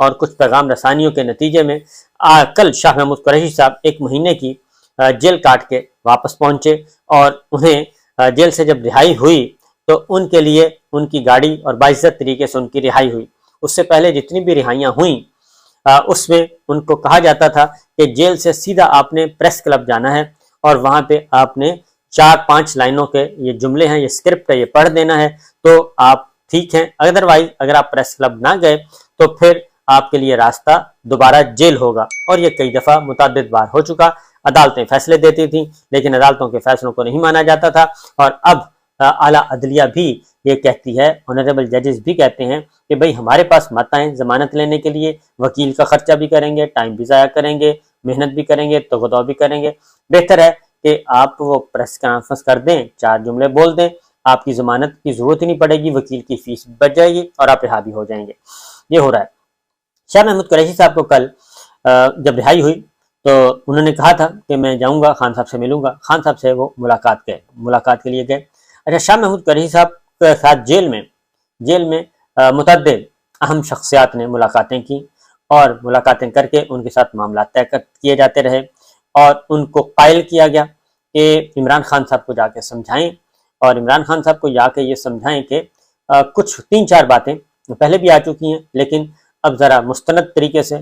اور کچھ پیغام رسانیوں کے نتیجے میں کل شاہ محمود قریشی صاحب 1 مہینے کی جیل کاٹ کے واپس پہنچے، اور انہیں جیل سے جب رہائی ہوئی تو ان کے لیے ان کی گاڑی اور باعزت طریقے سے ان کی رہائی ہوئی۔ اس سے پہلے جتنی بھی رہائیاں ہوئیں اس میں ان کو کہا جاتا تھا کہ جیل سے سیدھا آپ نے پریس کلب جانا ہے اور وہاں پہ آپ نے 4-5 لائنوں کے یہ جملے ہیں، یہ سکرپٹ ہے، یہ پڑھ دینا ہے تو آپ ٹھیک ہیں، ادروائز اگر آپ پریس کلب نہ گئے تو پھر آپ کے لیے راستہ دوبارہ جیل ہوگا۔ اور یہ کئی دفعہ متعدد بار ہو چکا، عدالتیں فیصلے دیتی تھیں لیکن عدالتوں کے فیصلوں کو نہیں مانا جاتا تھا، اور اب اعلیٰ عدلیہ بھی یہ کہتی ہے، آنریبل ججز بھی کہتے ہیں کہ بھئی ہمارے پاس مت آئیں ضمانت لینے کے لیے، وکیل کا خرچہ بھی کریں گے، ٹائم بھی ضائع کریں گے، محنت بھی کریں گے، تغدو بھی کریں گے، بہتر ہے کہ آپ وہ پریس کانفرنس کر دیں، 4 جملے بول دیں، آپ کی ضمانت کی ضرورت ہی نہیں پڑے گی، وکیل کی فیس بچ جائے گی اور آپ رہا بھی ہو جائیں گے۔ یہ ہو رہا ہے۔ شاہ محمود قریشی صاحب کو کل جب رہائی ہوئی تو انہوں نے کہا تھا کہ میں جاؤں گا خان صاحب سے ملوں گا، خان صاحب سے وہ ملاقات کے لیے گئے۔ اچھا، شاہ محمود قریشی صاحب کے ساتھ جیل میں متعدد اہم شخصیات نے ملاقاتیں کی، اور ملاقاتیں کر کے ان کے ساتھ معاملات طے کیے جاتے رہے، اور ان کو قائل کیا گیا کہ عمران خان صاحب کو جا کے سمجھائیں، اور عمران خان صاحب کو جا کے یہ سمجھائیں کہ کچھ 3-4 باتیں پہلے بھی آ چکی ہیں لیکن اب ذرا مستند طریقے سے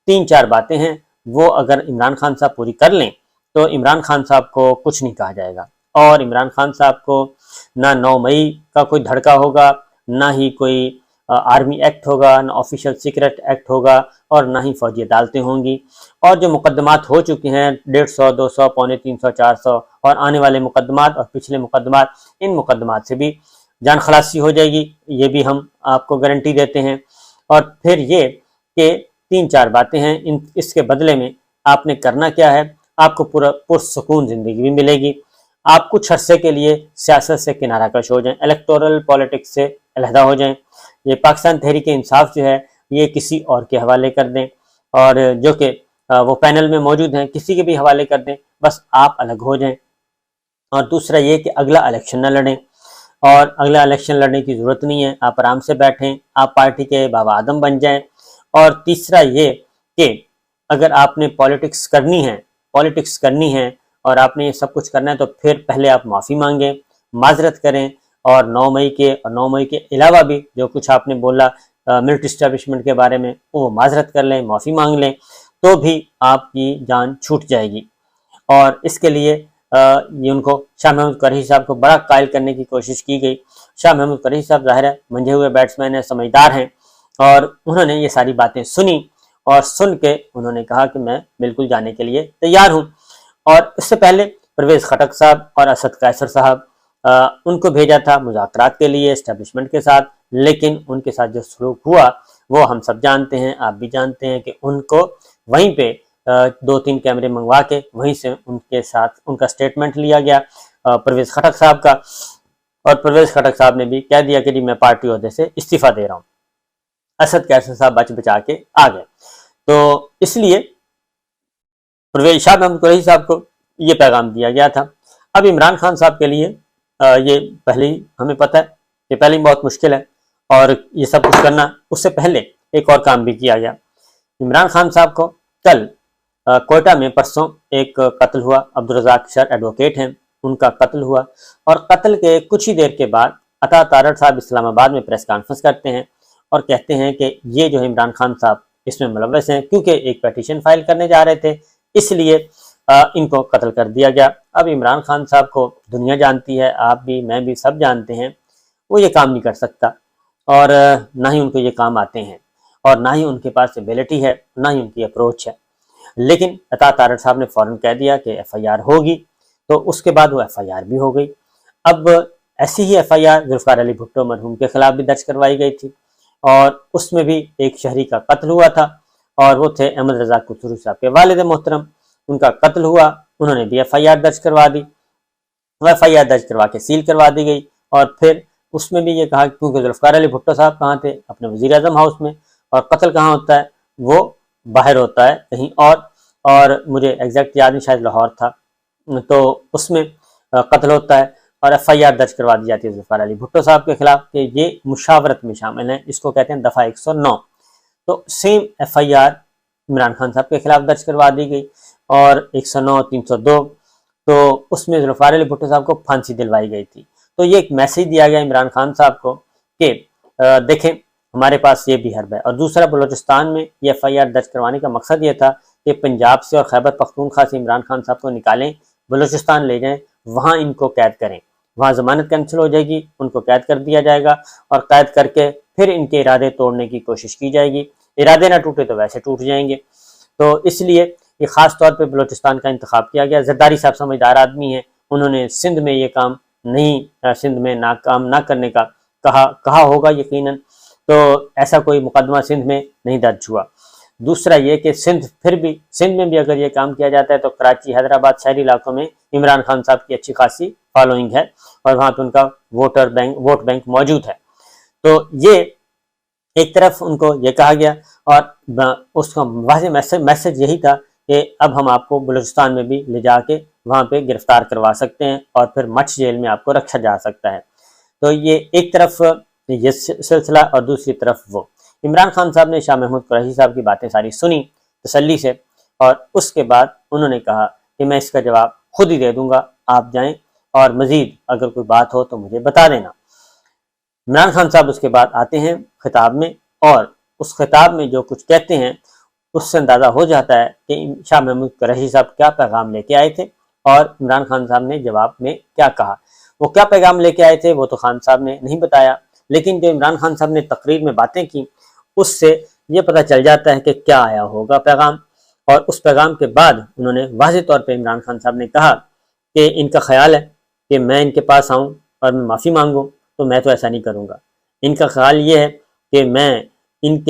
3-4 باتیں ہیں، وہ اگر عمران خان صاحب پوری کر لیں تو عمران خان صاحب کو کچھ نہیں کہا جائے گا، اور عمران خان صاحب کو نہ 9 مئی کا کوئی دھڑکا ہوگا، نہ ہی کوئی آرمی ایکٹ ہوگا، نہ آفیشل سیکرٹ ایکٹ ہوگا، اور نہ ہی فوجی عدالتیں ہوں گی، اور جو مقدمات ہو چکے ہیں 150, 200, 250, 400 اور آنے والے مقدمات اور پچھلے مقدمات، ان مقدمات سے بھی جان خلاصی ہو جائے گی، یہ بھی ہم آپ کو گارنٹی دیتے ہیں۔ اور پھر یہ کہ 3-4 باتیں ہیں، اس کے بدلے میں آپ نے کرنا کیا ہے، آپ کو پرسکون زندگی بھی ملے گی، آپ کچھ عرصے کے لیے سیاست سے کنارہ کش ہو جائیں، الیکٹورل پالیٹکس سے علیحدہ ہو جائیں، یہ پاکستان تحریک انصاف جو ہے یہ کسی اور کے حوالے کر دیں، اور جو کہ وہ پینل میں موجود ہیں کسی کے بھی حوالے کر دیں، بس آپ الگ ہو جائیں۔ اور دوسرا یہ کہ اگلا الیکشن نہ لڑیں، اور اگلا الیکشن لڑنے کی ضرورت نہیں ہے، آپ آرام سے بیٹھیں، آپ پارٹی کے بابا آدم بن جائیں۔ اور تیسرا یہ کہ اگر آپ نے پالیٹکس کرنی ہے اور آپ نے یہ سب کچھ کرنا ہے تو پھر پہلے آپ معافی مانگیں، معذرت کریں، اور 9 مئی کے علاوہ بھی جو کچھ آپ نے بولا ملٹری اسٹیبلشمنٹ کے بارے میں وہ معذرت کر لیں، معافی مانگ لیں، تو بھی آپ کی جان چھوٹ جائے گی۔ اور اس کے لیے یہ ان کو شاہ محمود قریشی صاحب کو بڑا قائل کرنے کی کوشش کی گئی۔ شاہ محمود قریشی صاحب ظاہر ہے منجھے ہوئے بیٹسمین ہیں، سمجھدار ہیں، اور انہوں نے یہ ساری باتیں سنی، اور سن کے انہوں نے کہا کہ میں بالکل جانے کے لیے تیار ہوں۔ اور اس سے پہلے پرویز خٹک صاحب اور اسد قیصر صاحب ان کو بھیجا تھا مذاکرات کے لیے اسٹیبلشمنٹ کے ساتھ، لیکن ان کے ساتھ جو سلوک ہوا وہ ہم سب جانتے ہیں، آپ بھی جانتے ہیں کہ ان کو وہیں پہ 2-3 کیمرے منگوا کے وہیں سے ان کے ساتھ ان کا سٹیٹمنٹ لیا گیا پرویز خٹک صاحب کا، اور پرویز خٹک صاحب نے بھی کہہ دیا کہ جی میں پارٹی عہدے سے استعفیٰ دے رہا ہوں۔ اسد قیصر صاحب بچ بچا کے آ گئے۔ تو اس لیے پرویز شاہ محمود قریشی صاحب کو یہ پیغام دیا گیا تھا۔ اب عمران خان صاحب کے لیے یہ پہلے ہی ہمیں پتہ ہے کہ پہلے ہی بہت مشکل ہے، اور یہ سب کچھ کرنا، اس سے پہلے ایک اور کام بھی کیا گیا۔ عمران خان صاحب کو کل کوئٹہ میں پرسوں ایک قتل ہوا، عبدالرزاق شر ایڈوکیٹ ہیں، ان کا قتل ہوا، اور قتل کے کچھ ہی دیر کے بعد عطا تارڑ صاحب اسلام آباد میں پریس کانفرنس کرتے ہیں اور کہتے ہیں کہ یہ جو عمران خان صاحب اس میں ملوث ہیں، کیونکہ ایک پیٹیشن فائل کرنے جا رہے تھے اس لیے ان کو قتل کر دیا گیا۔ اب عمران خان صاحب کو دنیا جانتی ہے، آپ بھی میں بھی سب جانتے ہیں، وہ یہ کام نہیں کر سکتا، اور نہ ہی ان کو یہ کام آتے ہیں، اور نہ ہی ان کے پاس ایبلٹی ہے، نہ ہی ان کی اپروچ ہے۔ لیکن عطا تارڑ صاحب نے فوراً کہہ دیا کہ ایف آئی آر ہوگی، تو اس کے بعد وہ ایف آئی آر بھی ہو گئی۔ اب ایسی ہی F I R Zulfiqar Ali Bhutto مرحوم کے خلاف بھی درج کروائی گئی تھی، اور اس میں بھی ایک شہری کا قتل ہوا تھا، اور وہ تھے احمد رضا قصوری صاحب کے والد محترم، ان کا قتل ہوا، انہوں نے بھی ایف آئی آر درج کروا دی، وہ ایف آئی آر درج کروا کے سیل کروا دی گئی، اور پھر اس میں بھی یہ کہا کیونکہ ذوالفقار علی بھٹو صاحب کہاں تھے؟ اپنے وزیر اعظم ہاؤس میں، اور قتل کہاں ہوتا ہے؟ وہ باہر ہوتا ہے کہیں اور مجھے ایگزیکٹ یاد نہیں، شاید لاہور تھا، تو اس میں قتل ہوتا ہے، اور ایف آئی آر درج کروا دی جاتی ہے ذوالفقار علی بھٹو صاحب کے خلاف کہ یہ مشاورت میں شامل ہیں، اس کو کہتے ہیں دفعہ 109۔ تو سیم FIR عمران خان صاحب کے خلاف درج کروا دی گئی، اور 109 302 تو اس میں ذوالفقار علی بھٹو صاحب کو پھانسی دلوائی گئی تھی۔ تو یہ ایک میسیج دیا گیا عمران خان صاحب کو کہ دیکھیں ہمارے پاس یہ بھی حرب ہے۔ اور دوسرا، بلوچستان میں یہ FIR درج کروانے کا مقصد یہ تھا کہ پنجاب سے اور خیبر پختونخوا سے عمران خان صاحب کو نکالیں، بلوچستان لے جائیں، وہاں ان کو قید کریں، وہاں ضمانت کینسل ہو جائے گی، ان کو قید کر دیا جائے گا، اور قید کر کے پھر ان کے ارادے توڑنے کی کوشش کی جائے گی، ارادے نہ ٹوٹے تو ویسے ٹوٹ جائیں گے۔ تو اس لیے یہ خاص طور پہ بلوچستان کا انتخاب کیا گیا۔ زرداری صاحب سمجھدار آدمی ہیں، انہوں نے سندھ میں یہ کام نہیں، سندھ میں ناکام نہ کرنے کا کہا ہوگا یقیناً، تو ایسا کوئی مقدمہ سندھ میں نہیں درج ہوا۔ دوسرا یہ کہ سندھ میں بھی اگر یہ کام کیا جاتا ہے تو کراچی، حیدرآباد، شہری علاقوں میں عمران خان صاحب کی اچھی خاصی فالوئنگ ہے، اور وہاں پہ ان کا ووٹ بینک موجود ہے۔ تو یہ ایک طرف ان کو یہ کہا گیا، اور اس کا واضح میسج یہی تھا کہ اب ہم آپ کو بلوچستان میں بھی لے جا کے وہاں پہ گرفتار کروا سکتے ہیں، اور پھر مچھ جیل میں آپ کو رکھا جا سکتا ہے۔ تو یہ ایک طرف یہ سلسلہ، اور دوسری طرف وہ عمران خان صاحب نے شاہ محمود قریشی صاحب کی باتیں ساری سنی تسلی سے، اور اس کے بعد انہوں نے کہا کہ میں اس کا جواب خود ہی دے دوں گا، آپ جائیں اور مزید اگر کوئی بات ہو تو مجھے بتا دینا۔ عمران خان صاحب اس کے بعد آتے ہیں خطاب میں، اور اس خطاب میں جو کچھ کہتے ہیں اس سے اندازہ ہو جاتا ہے کہ شاہ محمود قریشی صاحب کیا پیغام لے کے آئے تھے، اور عمران خان صاحب نے جواب میں کیا کہا۔ وہ کیا پیغام لے کے آئے تھے وہ تو خان صاحب نے نہیں بتایا، لیکن جو عمران خان صاحب نے تقریر میں باتیں کی اس سے یہ پتہ چل جاتا ہے کہ کیا آیا ہوگا پیغام۔ اور اس پیغام کے بعد انہوں نے واضح طور پہ عمران خان صاحب نے کہا کہ ان کا خیال ہے کہ میں ان کے پاس آؤں اور میں معافی مانگوں، تو میں تو ایسا نہیں کروں گا۔ ان کا خیال یہ ہے کہ میں ان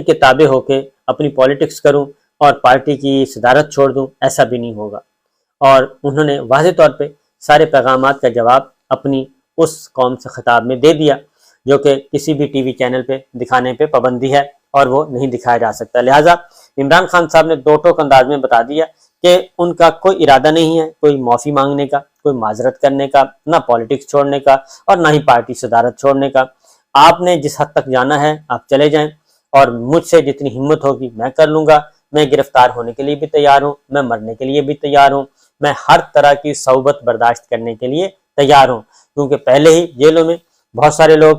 کے تابع ہو کے اپنی پولیٹکس کروں اور پارٹی کی صدارت چھوڑ دوں، ایسا بھی نہیں ہوگا۔ اور انہوں نے واضح طور پہ سارے پیغامات کا جواب اپنی اس قوم سے خطاب میں دے دیا، جو کہ کسی بھی ٹی وی چینل پہ دکھانے پہ پابندی ہے اور وہ نہیں دکھایا جا سکتا۔ لہٰذا عمران خان صاحب نے دو ٹوک انداز میں بتا دیا کہ ان کا کوئی ارادہ نہیں ہے کوئی معافی مانگنے کا، کوئی معذرت کرنے کا، نہ پالیٹکس چھوڑنے کا اور نہ ہی پارٹی صدارت چھوڑنے کا۔ آپ نے جس حد تک جانا ہے آپ چلے جائیں، اور مجھ سے جتنی ہمت ہوگی میں کر لوں گا۔ میں گرفتار ہونے کے لیے بھی تیار ہوں، میں مرنے کے لیے بھی تیار ہوں، میں ہر طرح کی صعوبت برداشت کرنے کے لیے تیار ہوں، کیونکہ پہلے ہی جیلوں میں بہت سارے لوگ